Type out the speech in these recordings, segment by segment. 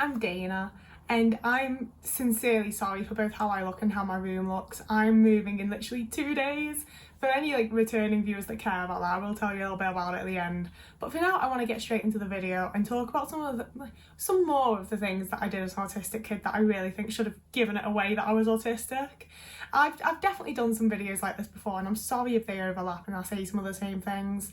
I'm Dana, and I'm sincerely sorry for both how I look and how my room looks. I'm moving in literally 2 days. For any returning viewers that care about that, I will tell you a little bit about it at the end. But for now, I want to get straight into the video and talk about some more of the things that I did as an autistic kid that I really think should have given it away that I was autistic. I've definitely done some videos like this before, and I'm sorry if they overlap and I say some of the same things.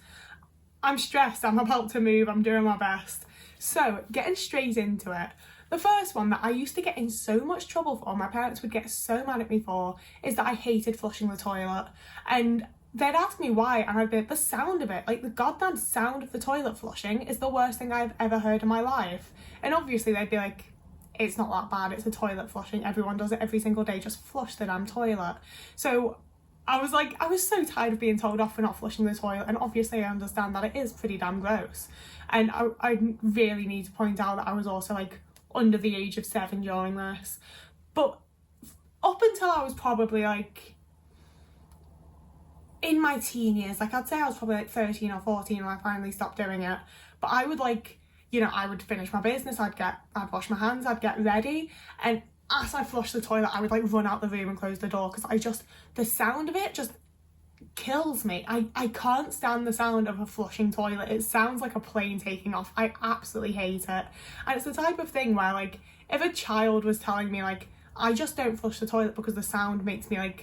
I'm stressed, I'm about to move, I'm doing my best. So, getting straight into it. The first one that I used to get in so much trouble for, my parents would get so mad at me for, is that I hated flushing the toilet. And they'd ask me why, and I'd be like, the sound of it, like the goddamn sound of the toilet flushing is the worst thing I've ever heard in my life. And obviously they'd be like, it's not that bad, it's a toilet flushing, everyone does it every single day, just flush the damn toilet. So I was so tired of being told off for not flushing the toilet, and obviously I understand that it is pretty damn gross. And I really need to point out that I was also under the age of 7 during this. But up until I was probably in my teen years, I'd say I was probably 13 or 14 when I finally stopped doing it. But I would I would finish my business, I'd wash my hands, I'd get ready, and as I flushed the toilet, I would run out the room and close the door, because the sound of it just kills me. I can't stand the sound of a flushing toilet. It sounds like a plane taking off. I absolutely hate it. And it's the type of thing where if a child was telling me I just don't flush the toilet because the sound makes me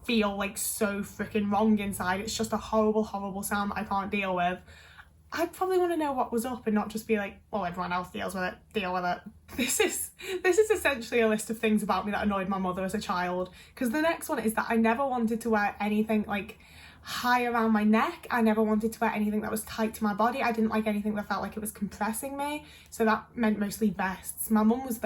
feel so freaking wrong inside, it's just a horrible sound that I can't deal with, I'd probably want to know what was up and not just be well, everyone else deals with it, deal with it. This is essentially a list of things about me that annoyed my mother as a child, because the next one is that I never wanted to wear anything high around my neck. I never wanted to wear anything that was tight to my body. I didn't like anything that felt like it was compressing me, so that meant mostly vests. My mum was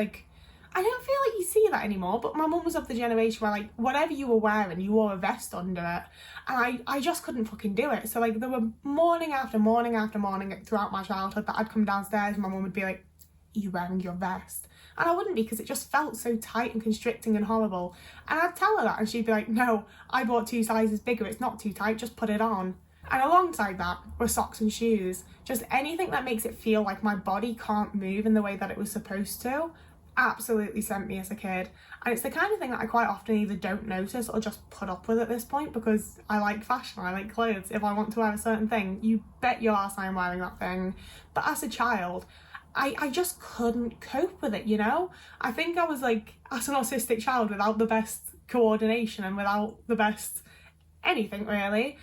I don't feel like you see that anymore, but my mum was of the generation where whatever you were wearing, you wore a vest under it, and I just couldn't fucking do it. So there were morning after morning after morning throughout my childhood that I'd come downstairs and my mum would be like, are you wearing your vest? And I wouldn't be, because it just felt so tight and constricting and horrible. And I'd tell her that and she'd be like, no, I bought 2 sizes bigger, it's not too tight, just put it on. And alongside that were socks and shoes. Just anything that makes it feel like my body can't move in the way that it was supposed to absolutely sent me as a kid. And it's the kind of thing that I quite often either don't notice or just put up with at this point, because I like fashion, I like clothes. If I want to wear a certain thing, you bet your ass I'm wearing that thing. But as a child, I just couldn't cope with it, you know? I think I was as an autistic child, without the best coordination and without the best anything really,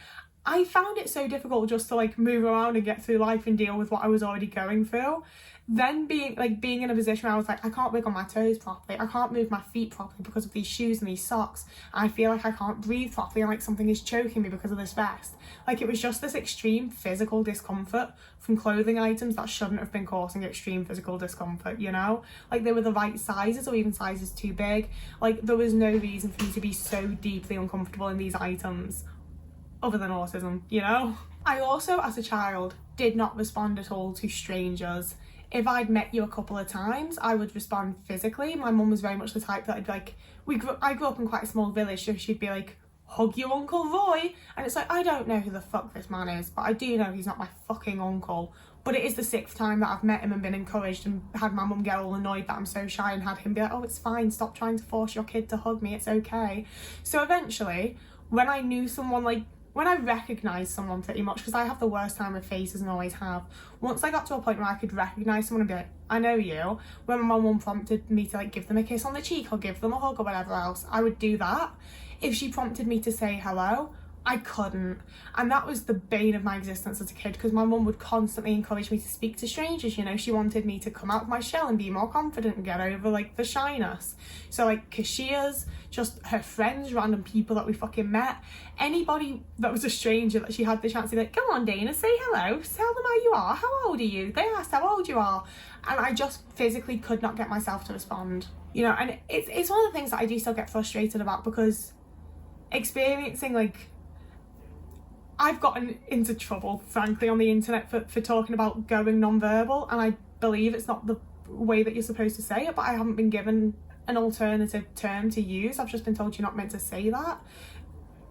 I found it so difficult just to move around and get through life and deal with what I was already going through. Then being in a position where I was I can't wiggle my toes properly, I can't move my feet properly because of these shoes and these socks, and I feel like I can't breathe properly, and something is choking me because of this vest. It was just this extreme physical discomfort from clothing items that shouldn't have been causing extreme physical discomfort, you know? They were the right sizes or even sizes too big. There was no reason for me to be so deeply uncomfortable in these items other than autism, you know? I also, as a child, did not respond at all to strangers. If I'd met you a couple of times, I would respond physically. My mum was very much the type that I grew up in quite a small village, so she'd be hug your Uncle Roy, and it's I don't know who the fuck this man is, but I do know he's not my fucking uncle. But it is the 6th time that I've met him and been encouraged and had my mum get all annoyed that I'm so shy, and had him be oh, it's fine, stop trying to force your kid to hug me, it's okay. So eventually, when I knew someone, when I recognised someone pretty much, because I have the worst time with faces and always have, once I got to a point where I could recognise someone and be I know you, when my mum prompted me to give them a kiss on the cheek or give them a hug or whatever else, I would do that. If she prompted me to say hello, I couldn't. And that was the bane of my existence as a kid, because my mum would constantly encourage me to speak to strangers, you know? She wanted me to come out of my shell and be more confident and get over the shyness. So cashiers, just her friends, random people that we fucking met, anybody that was a stranger that she had the chance to be come on Dana, say hello, tell them how you are, how old are you? They asked how old you are. And I just physically could not get myself to respond, you know? And it's one of the things that I do still get frustrated about, because experiencing I've gotten into trouble, frankly, on the internet for talking about going non-verbal, and I believe it's not the way that you're supposed to say it, but I haven't been given an alternative term to use. I've just been told you're not meant to say that.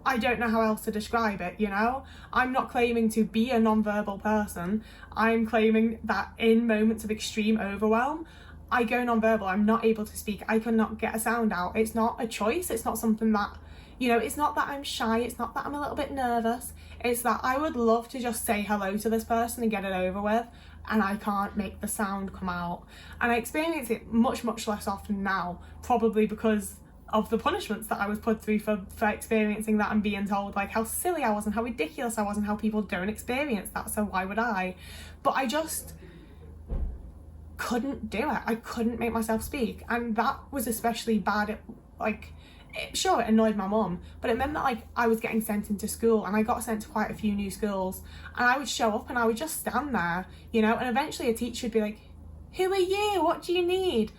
I don't know how else to describe it, you know? I'm not claiming to be a non-verbal person. I'm claiming that in moments of extreme overwhelm, I go non-verbal, I'm not able to speak, I cannot get a sound out. It's not a choice, it's not something that, you know, it's not that I'm shy, it's not that I'm a little bit nervous, it's that I would love to just say hello to this person and get it over with, and I can't make the sound come out. And I experience it much, much less often now, probably because of the punishments that I was put through for experiencing that and being told like how silly I was and how ridiculous I was and how people don't experience that, so why would I? But I just couldn't do it. I couldn't make myself speak, and that was especially bad at, like, sure, it annoyed my mum, but it meant that like I was getting sent into school, and I got sent to quite a few new schools, and I would show up and I would just stand there, you know, and eventually a teacher would be like, who are you, what do you need?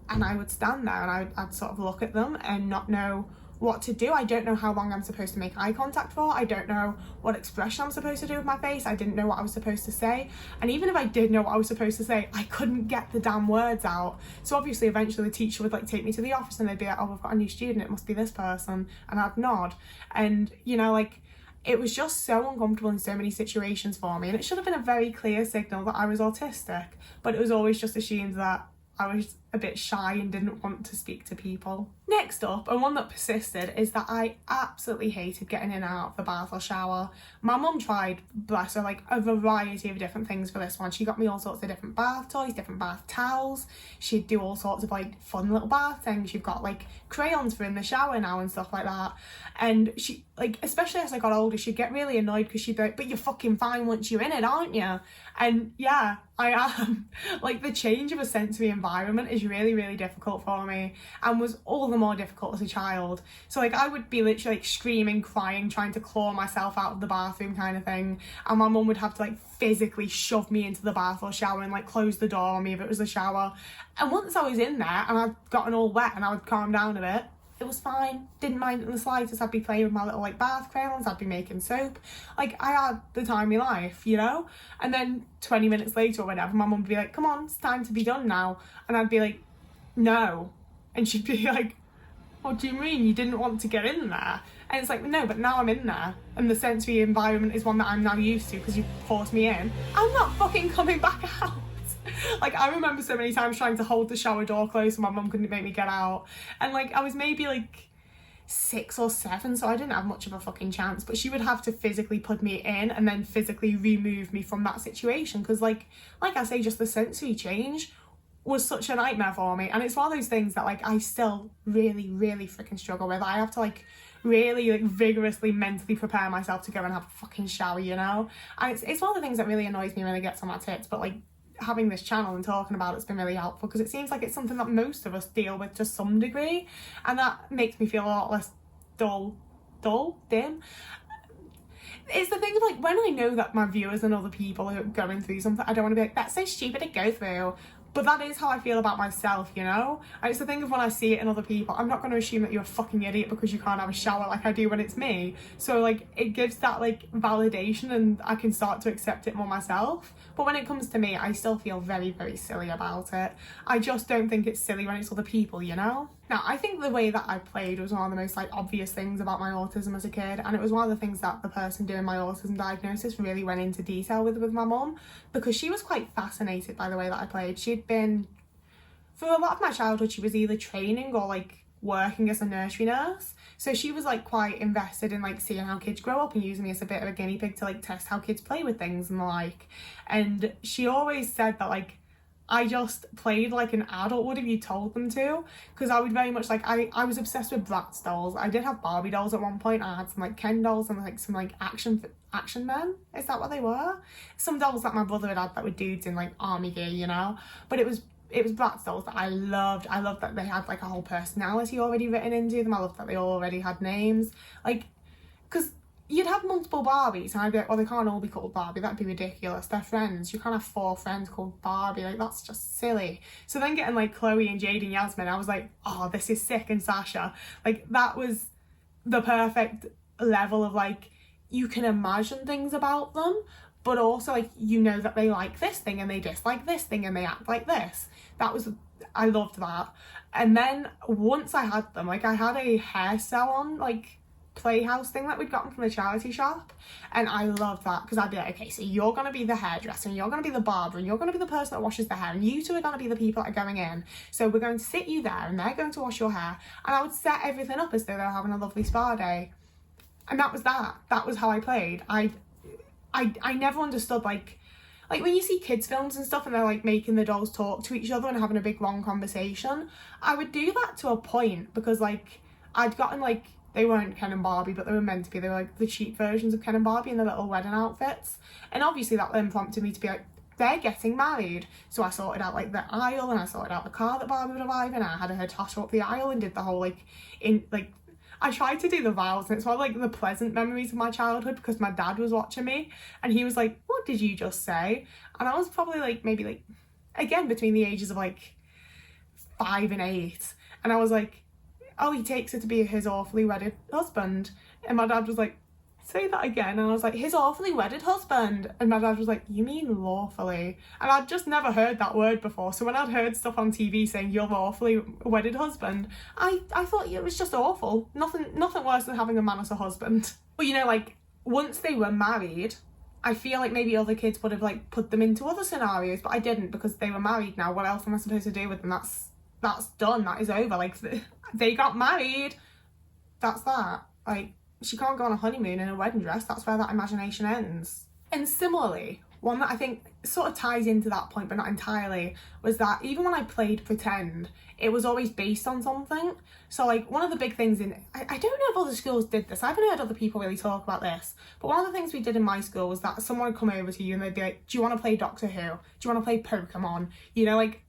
And I would stand there and I'd sort of look at them and not know what to do. I don't know how long I'm supposed to make eye contact for. I don't know what expression I'm supposed to do with my face. I didn't know what I was supposed to say. And even if I did know what I was supposed to say, I couldn't get the damn words out. So obviously eventually the teacher would like take me to the office and they'd be like, oh, we've got a new student, it must be this person. And I'd nod. And, you know, like, it was just so uncomfortable in so many situations for me. And it should have been a very clear signal that I was autistic, but it was always just assumed that I was a bit shy and didn't want to speak to people. Next up, and one that persisted, is that I absolutely hated getting in and out of the bath or shower. My mum tried, bless her, like a variety of different things for this one. She got me all sorts of different bath toys, different bath towels. She'd do all sorts of like fun little bath things. You've got like crayons for in the shower now and stuff like that. And she, like, especially as I got older, she'd get really annoyed because she'd be like, but you're fucking fine once you're in it, aren't you? And yeah, I am. Like, the change of a sensory environment is really, really difficult for me, and was all the more difficult as a child. So like, I would be literally like screaming, crying, trying to claw myself out of the bathroom kind of thing, and my mum would have to like physically shove me into the bath or shower and like close the door on me if it was a shower. And once I was in there and I'd gotten all wet and I would calm down a bit, it was fine, didn't mind it in the slightest. I'd be playing with my little like bath crayons, I'd be making soap, like I had the time of my life, you know. And then 20 minutes later or whatever, my mum would be like, come on, it's time to be done now. And I'd be like, no. And she'd be like, what do you mean, you didn't want to get in there? And it's like, no, but now I'm in there and the sensory environment is one that I'm now used to because you forced me in, I'm not fucking coming back out. Like, I remember so many times trying to hold the shower door closed and my mum couldn't make me get out. And like, I was maybe like 6 or 7, so I didn't have much of a fucking chance, but she would have to physically put me in and then physically remove me from that situation, because like I say, just the sensory change was such a nightmare for me. And it's one of those things that like I still really, really freaking struggle with. I have to like really like vigorously mentally prepare myself to go and have a fucking shower, you know. And it's one of the things that really annoys me when it gets on my tits, but like, having this channel and talking about it's been really helpful, because it seems like it's something that most of us deal with to some degree, and that makes me feel a lot less dim. It's the thing of like, when I know that my viewers and other people are going through something, I don't want to be like, that's so stupid to go through. But that is how I feel about myself, you know? And it's the thing of when I see it in other people, I'm not going to assume that you're a fucking idiot because you can't have a shower like I do when it's me. So like, it gives that like validation and I can start to accept it more myself. But when it comes to me, I still feel very, very silly about it. I just don't think it's silly when it's other people, you know? Now, I think the way that I played was one of the most like obvious things about my autism as a kid, and it was one of the things that the person doing my autism diagnosis really went into detail with my mum, because she was quite fascinated by the way that I played. She'd been, for a lot of my childhood, she was either training or like working as a nursery nurse, so she was like quite invested in like seeing how kids grow up and using me as a bit of a guinea pig to like test how kids play with things and the like. And she always said that like I just played like an adult would if you told them to, because I would very much like, I was obsessed with Bratz dolls. I did have Barbie dolls at one point. I had some like Ken dolls and like some like action men, is that what they were? Some dolls that my brother had that were dudes in like army gear, you know. But it was Bratz dolls that I loved. I loved that they had like a whole personality already written into them. I loved that they already had names, like, because you'd have multiple Barbies and I'd be like, well, they can't all be called Barbie, that'd be ridiculous, they're friends, you can't have 4 friends called Barbie, like that's just silly. So then getting like Chloe and Jade and Yasmin, I was like, oh, this is sick. And Sasha, like that was the perfect level of like, you can imagine things about them, but also like, you know that they like this thing and they dislike this thing and they act like this. I loved that. And then once I had them, like I had a hair salon like playhouse thing that we'd gotten from the charity shop, and I loved that because I'd be like, okay, so you're gonna be the hairdresser and you're gonna be the barber and you're gonna be the person that washes the hair and you two are gonna be the people that are going in, so we're going to sit you there and they're going to wash your hair, and I would set everything up as though they were having a lovely spa day. And that was how I played. I never understood like when you see kids films and stuff and they're like making the dolls talk to each other and having a big long conversation, I would do that to a point because like I'd gotten like, they weren't Ken and Barbie, but they were meant to be. They were like the cheap versions of Ken and Barbie in their little wedding outfits. And obviously that then prompted me to be like, they're getting married. So I sorted out like the aisle and I sorted out the car that Barbie would arrive in. I had her toss up the aisle and did the whole I tried to do the vows, and it's one of like the pleasant memories of my childhood because my dad was watching me and he was like, what did you just say? And I was probably like, maybe like, again, between the ages of like 5 and 8. And I was like, oh, he takes her to be his awfully wedded husband. And my dad was like, say that again. And I was like, his awfully wedded husband. And my dad was like, you mean lawfully? And I'd just never heard that word before. So when I'd heard stuff on TV saying your lawfully wedded husband, I thought it was just awful. Nothing worse than having a man as a husband. But you know, like once they were married, I feel like maybe other kids would have like put them into other scenarios, but I didn't because they were married now. What else am I supposed to do with them? That's done. That is over. Like they got married. That's that. Like she can't go on a honeymoon in a wedding dress. That's where that imagination ends. And similarly, one that I think sort of ties into that point, but not entirely, was that even when I played pretend, it was always based on something. So like one of the big things I don't know if other schools did this. I haven't heard other people really talk about this. But one of the things we did in my school was that someone would come over to you and they'd be like, do you want to play Doctor Who? Do you want to play Pokemon? You know, like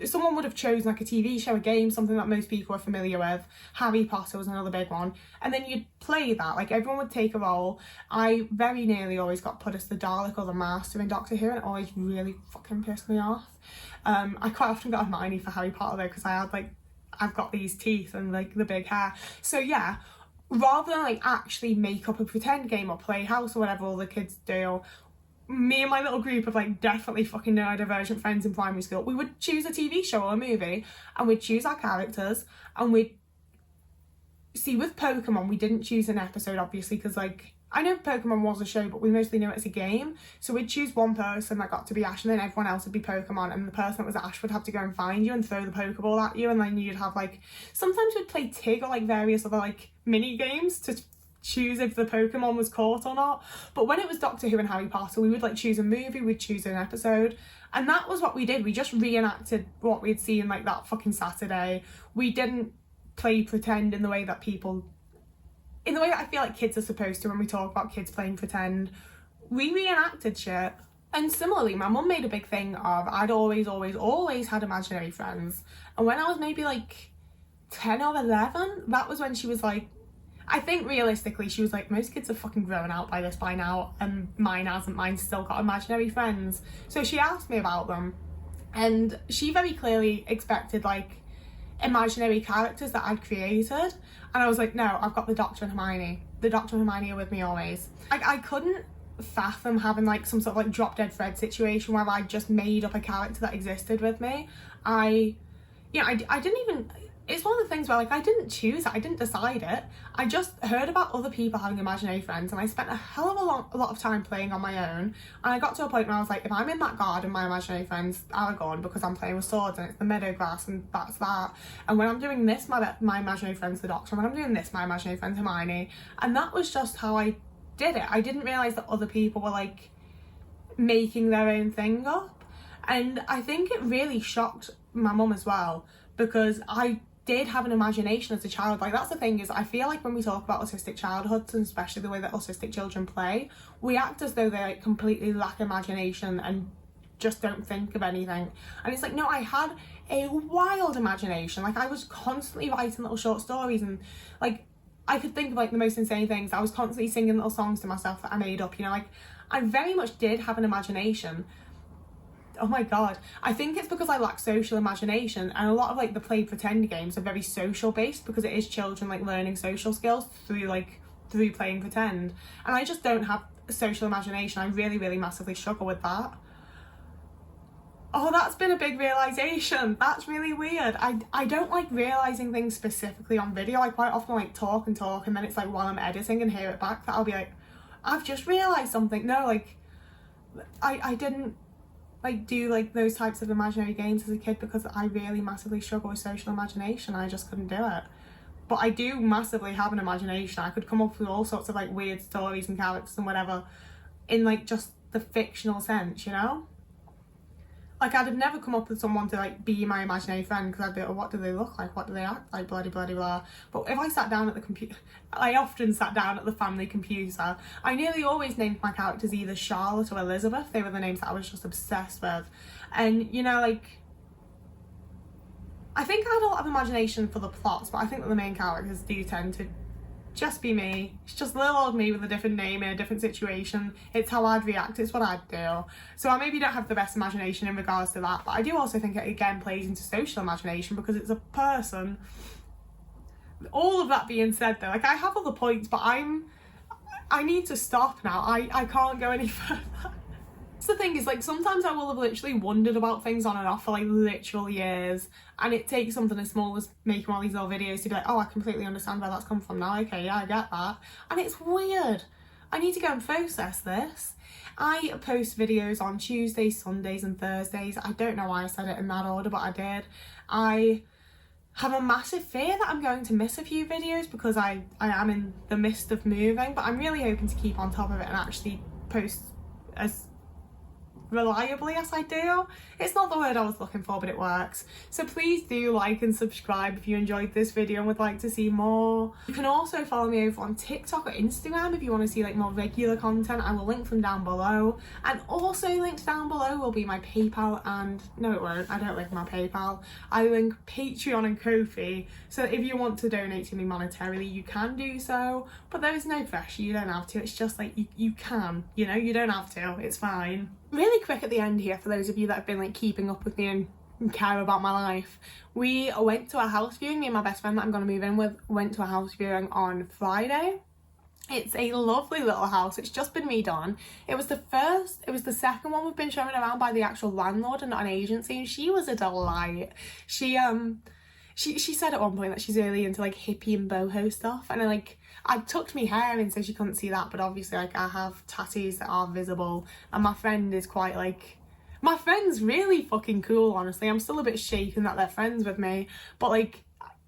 someone would have chosen like a TV show, a game, something that most people are familiar with. Harry Potter was another big one. And then you'd play that, like everyone would take a role. I very nearly always got put as the Dalek or the Master in Doctor Who, and it always really fucking pissed me off. I quite often got a Hermione for Harry Potter though, because I had like, I've got these teeth and like the big hair. So yeah, rather than like actually make up a pretend game or play house or whatever all the kids do, me and my little group of like definitely fucking neurodivergent friends in primary school, we would choose a TV show or a movie and we'd choose our characters, and we'd see with Pokemon we didn't choose an episode obviously because like I know Pokemon was a show but we mostly knew it as a game, so we'd choose one person that got to be Ash and then everyone else would be Pokemon, and the person that was Ash would have to go and find you and throw the Pokeball at you, and then you'd have like, sometimes we'd play Tig or like various other like mini games to choose if the Pokemon was caught or not. But when it was Doctor Who and Harry Potter, we would like choose a movie, we'd choose an episode, and that was what we did. We just reenacted what we'd seen like that fucking Saturday. We didn't play pretend in the way that I feel like kids are supposed to when we talk about kids playing pretend. We reenacted shit. And similarly, my mum made a big thing of I'd always had imaginary friends, and when I was maybe like 10 or 11, that was when she was like, I think realistically she was like, most kids have fucking grown out by this by now and mine hasn't. Mine's still got imaginary friends. So she asked me about them, and she very clearly expected like imaginary characters that I'd created, and I was like, no, I've got the Doctor and Hermione. The Doctor and Hermione are with me always. I couldn't fathom having like some sort of like Drop Dead Fred situation where I just made up a character that existed with me. I didn't even, it's one of the things where like I didn't choose it, I didn't decide it. I just heard about other people having imaginary friends, and I spent a hell of a lot of time playing on my own, and I got to a point where I was like, if I'm in that garden, my imaginary friend's Aragorn because I'm playing with swords and it's the meadow grass and that's that, and when I'm doing this, my imaginary friend's the Doctor, and when I'm doing this, my imaginary friend's Hermione. And that was just how I did it. I didn't realise that other people were like making their own thing up, and I think it really shocked my mum as well, because I did have an imagination as a child. Like that's the thing, is I feel like when we talk about autistic childhoods, and especially the way that autistic children play, we act as though they like completely lack imagination and just don't think of anything. And it's like, no, I had a wild imagination. Like I was constantly writing little short stories, and like I could think of like the most insane things. I was constantly singing little songs to myself that I made up, you know, like I very much did have an imagination. Oh my god, I think it's because I lack social imagination, and a lot of like the play pretend games are very social based because it is children like learning social skills through playing pretend, and I just don't have social imagination. I really massively struggle with that. Oh, that's been a big realisation. That's really weird. I don't like realising things specifically on video. I quite often like talk and then it's like while I'm editing and hear it back that I'll be like, I've just realised something. No, like, I didn't like do like those types of imaginary games as a kid because I really massively struggle with social imagination. I just couldn't do it. But I do massively have an imagination. I could come up with all sorts of like weird stories and characters and whatever in like just the fictional sense, you know? Like, I'd have never come up with someone to like be my imaginary friend because I'd be like, oh, what do they look like? What do they act like? Bloody, bloody, blah. But if I sat down at the computer, I often sat down at the family computer. I nearly always named my characters either Charlotte or Elizabeth. They were the names that I was just obsessed with. And, you know, like, I think I had a lot of imagination for the plots, but I think that the main characters do tend to just be me. It's just little old me with a different name in a different situation. It's how I'd react, it's what I'd do. So I maybe don't have the best imagination in regards to that, but I do also think it again plays into social imagination because it's a person. All of that being said though, like I have other points, but I need to stop now. I can't go any further. The thing is, like, sometimes I will have literally wondered about things on and off for like literal years, and it takes something as small as making all these little videos to be like, oh, I completely understand where that's come from now. Okay, yeah, I get that. And it's weird. I need to go and process this. I post videos on Tuesdays, Sundays and Thursdays. I don't know why I said it in that order, but I did. I have a massive fear that I'm going to miss a few videos because I am in the midst of moving, but I'm really hoping to keep on top of it and actually post as reliably as I do. It's not the word I was looking for, but it works. So please do like and subscribe if you enjoyed this video and would like to see more. You can also follow me over on TikTok or Instagram if you want to see like more regular content. I will link them down below, and also linked down below will be my PayPal and no it won't, I don't link my PayPal. I link Patreon and Ko-fi, so if you want to donate to me monetarily you can do so, but there is no pressure, you don't have to. It's just like you can, you know, you don't have to, it's fine. Really quick at the end here, for those of you that have been like keeping up with me and care about my life, we went to a house viewing. Me and my best friend that I'm going to move in with went to a house viewing on Friday. It's a lovely little house. It's just been redone. It was the second one we've been shown around by the actual landlord and not an agency, and she was a delight. She said at one point that she's really into like hippie and boho stuff, and I tucked my hair in so she couldn't see that, but obviously like I have tattoos that are visible, and my friend is quite like, my friend's really fucking cool, honestly. I'm still a bit shaken that they're friends with me, but like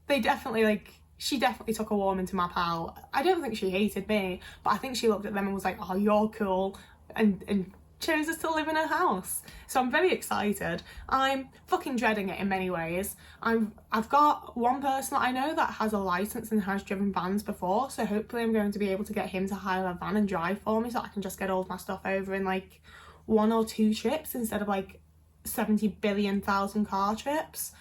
they definitely like, she definitely took a warm into my pal. I don't think she hated me, but I think she looked at them and was like, oh, you're cool, and chose us to live in her house. So I'm very excited. I'm fucking dreading it in many ways. I've got one person that I know that has a license and has driven vans before, so hopefully I'm going to be able to get him to hire a van and drive for me so I can just get all of my stuff over in like 1 or 2 trips instead of like 70 billion thousand car trips.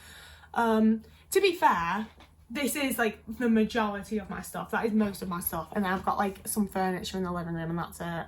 To be fair, this is like the majority of my stuff. That is most of my stuff, and then I've got like some furniture in the living room and that's it.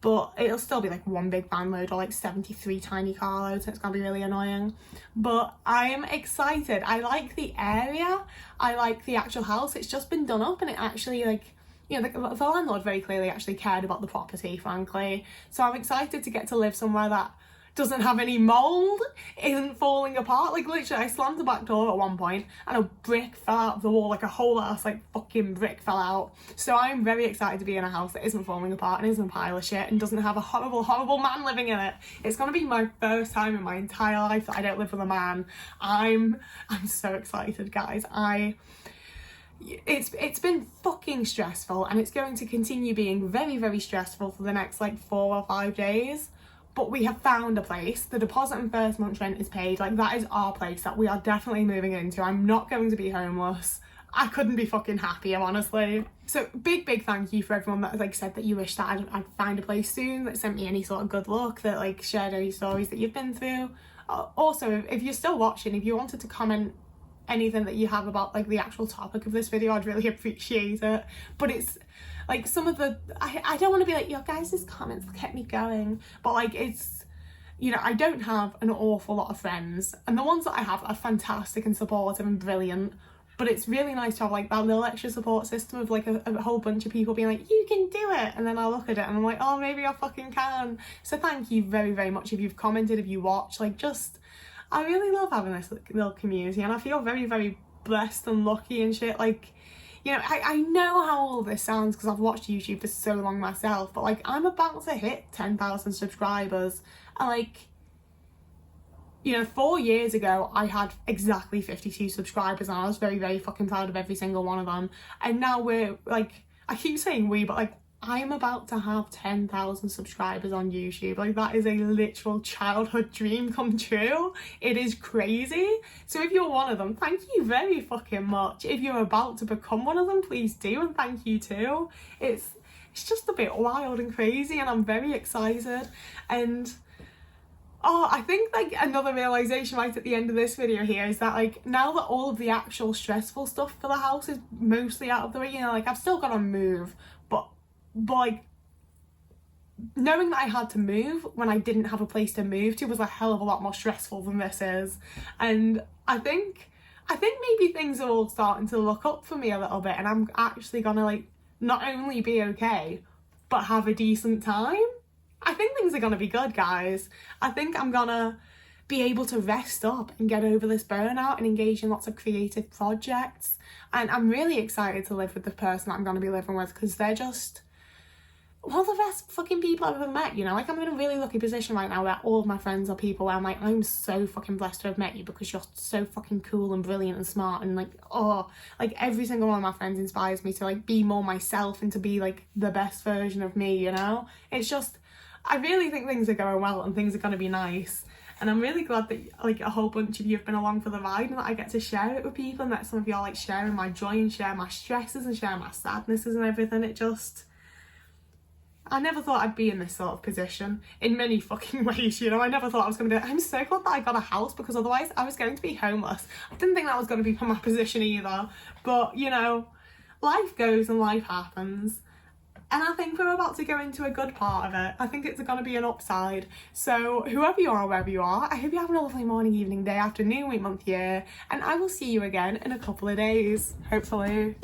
But it'll still be like 1 big van load or like 73 tiny car loads, and it's gonna be really annoying. But I'm excited. I like the area, I like the actual house. It's just been done up, and it actually, like, you know, the landlord very clearly actually cared about the property, frankly. So I'm excited to get to live somewhere that doesn't have any mould, isn't falling apart. Like literally I slammed the back door at one point and a brick fell out of the wall, like a whole ass like fucking brick fell out. So I'm very excited to be in a house that isn't falling apart and isn't a pile of shit and doesn't have a horrible man living in it. It's gonna be my first time in my entire life that I don't live with a man. I'm so excited, guys. It's been fucking stressful, and it's going to continue being very, very stressful for the next like 4 or 5 days. But we have found a place. The deposit and first month's rent is paid. Like, that is our place that we are definitely moving into. I'm not going to be homeless. I couldn't be fucking happier, honestly. So big thank you for everyone that like said that you wish that I'd find a place soon, that sent me any sort of good luck, that like shared any stories that you've been through. Also, if you're still watching, if you wanted to comment anything that you have about like the actual topic of this video, I'd really appreciate it. But it's like some of the, I don't want to be like, your guys' comments kept me going, but like it's, you know, I don't have an awful lot of friends, and the ones that I have are fantastic and supportive and brilliant, But it's really nice to have like that little extra support system of like a whole bunch of people being like, you can do it, and then I look at it and I'm like, oh, maybe I fucking can. So thank you very, very much if you've commented, if you watch, like, just, I really love having this little community, and I feel very, very blessed and lucky and shit. Like, you know, I know how all this sounds because I've watched YouTube for so long myself, but like, I'm about to hit 10,000 subscribers, and like, you know, 4 years ago, I had exactly 52 subscribers, and I was very, very fucking proud of every single one of them. And now we're, like, I keep saying we, but, like, I'm about to have 10,000 subscribers on YouTube. Like, that is a literal childhood dream come true. It is crazy. So if you're one of them, thank you very fucking much. If you're about to become one of them, please do, and thank you too. It's just a bit wild and crazy, and I'm very excited. And oh, I think like another realisation right at the end of this video here is that like now that all of the actual stressful stuff for the house is mostly out of the way, you know, like I've still got to move, but like knowing that I had to move when I didn't have a place to move to was a hell of a lot more stressful than this is. And I think maybe things are all starting to look up for me a little bit, and I'm actually gonna like not only be okay, but have a decent time. I think things are going to be good, guys. I think I'm going to be able to rest up and get over this burnout and engage in lots of creative projects. And I'm really excited to live with the person that I'm going to be living with, because they're just one of the best fucking people I've ever met, you know? Like, I'm in a really lucky position right now where all of my friends are people where I'm like, I'm so fucking blessed to have met you because you're so fucking cool and brilliant and smart, and like, oh, like every single one of my friends inspires me to like be more myself and to be like the best version of me, you know? It's just, I really think things are going well and things are going to be nice, and I'm really glad that like a whole bunch of you have been along for the ride and that I get to share it with people, and that some of you are like sharing my joy and share my stresses and share my sadnesses and everything. It just, I never thought I'd be in this sort of position in many fucking ways, you know? I never thought I was going to do it. I'm so glad that I got a house, because otherwise I was going to be homeless. I didn't think that was going to be my position either, but you know, life goes and life happens. And I think we're about to go into a good part of it. I think it's going to be an upside. So whoever you are, wherever you are, I hope you have a lovely morning, evening, day, afternoon, week, month, year. And I will see you again in a couple of days, hopefully.